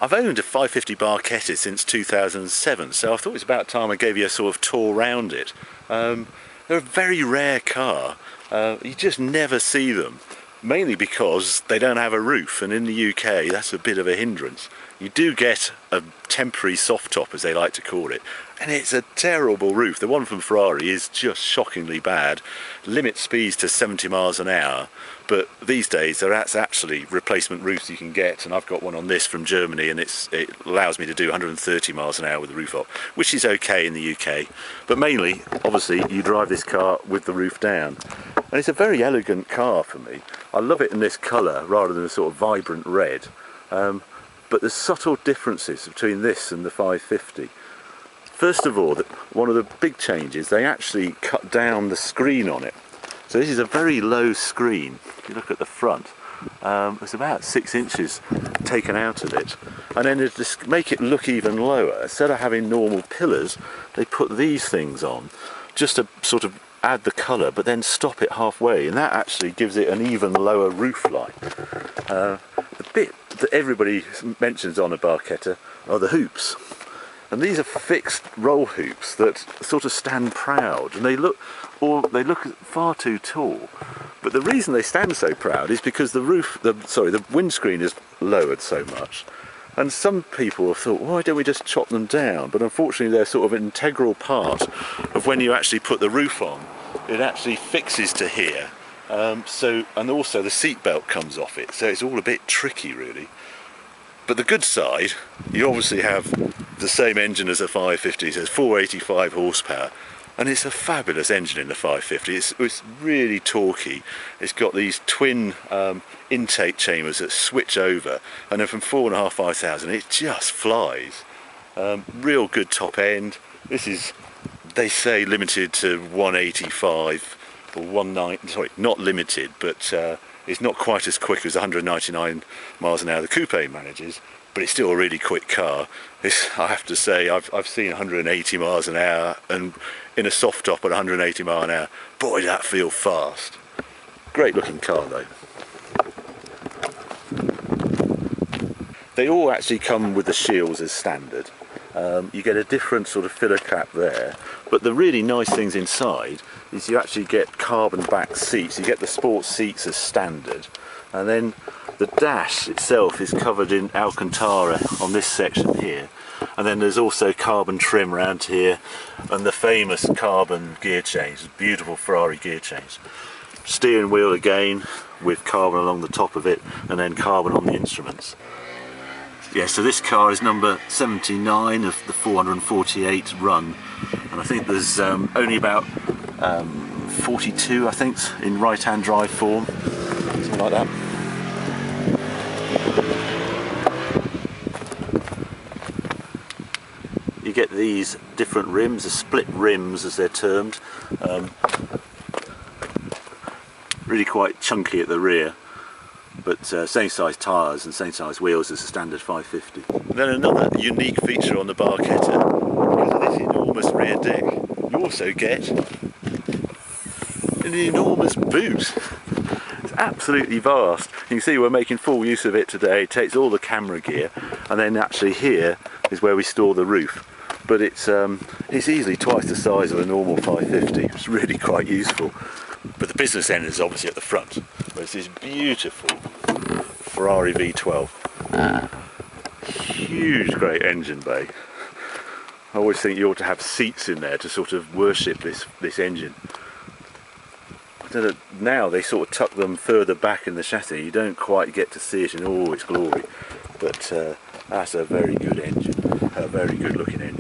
I've owned a 550 Barchetta since 2007, so I thought it was about time I gave you a sort of tour around it. They're a very rare car. You just never see them, mainly because they don't have a roof, and in the UK that's a bit of a hindrance. You do get a temporary soft top, as they like to call it, and it's a terrible roof. The one from Ferrari is just shockingly bad. Limit speeds to 70 miles an hour, but these days that's actually replacement roofs you can get, and I've got one on this from Germany, and it allows me to do 130 miles an hour with the roof up, which is okay in the UK. But mainly, obviously, you drive this car with the roof down, and it's a very elegant car for me. I love it in this colour rather than a sort of vibrant red. But there's subtle differences between this and the 550. First of all, one of the big changes, they actually cut down the screen on it. So this is a very low screen. If you look at the front, it's about 6 inches taken out of it. And then to just make it look even lower, instead of having normal pillars, they put these things on just to sort of add the colour, but then stop it halfway, and that actually gives it an even lower roof line. The bit that everybody mentions on a Barchetta are the hoops, and these are fixed roll hoops that sort of stand proud, and they look far too tall. But the reason they stand so proud is because the windscreen is lowered so much. And some people have thought, why don't we just chop them down? But unfortunately they're sort of an integral part of when you actually put the roof on. It actually fixes to here, and also the seat belt comes off it, so it's all a bit tricky really. But the good side, you obviously have the same engine as a 550, so it's 485 horsepower, and it's a fabulous engine in the 550. It's really torquey. It's got these twin intake chambers that switch over, and then from 4,500 to 5,000 it just flies. Real good top end. This is, they say, limited to 185 or 190, sorry, not limited, but it's not quite as quick as 199 miles an hour the coupe manages, but it's still a really quick car. I have to say, I've seen 180 miles an hour, and in a soft top at 180 miles an hour, boy, that feels fast. Great looking car though. They all actually come with the shields as standard. You get a different sort of filler cap there, but the really nice things inside is you actually get carbon back seats. You get the sports seats as standard, and then the dash itself is covered in Alcantara on this section here, and then there's also carbon trim around here, and the famous carbon gear change, beautiful Ferrari gear change. Steering wheel again with carbon along the top of it, and then carbon on the instruments. Yeah, so this car is number 79 of the 448 run, and I think there's only about 42, I think, in right-hand drive form, something like that. You get these different rims, the split rims as they're termed, really quite chunky at the rear, but same size tyres and same size wheels as a standard 550. Then another unique feature on the Barchetta, because of this enormous rear deck, you also get an enormous boot. It's absolutely vast. You can see we're making full use of it today. It takes all the camera gear, and then actually here is where we store the roof. But it's easily twice the size of a normal 550. It's really quite useful. But the business end is obviously at the front, where it's this beautiful Ferrari V12. Huge, great engine bay. I always think you ought to have seats in there to sort of worship this engine. I don't know, now they sort of tuck them further back in the chassis. You don't quite get to see it in all its glory, but that's a very good engine, a very good looking engine.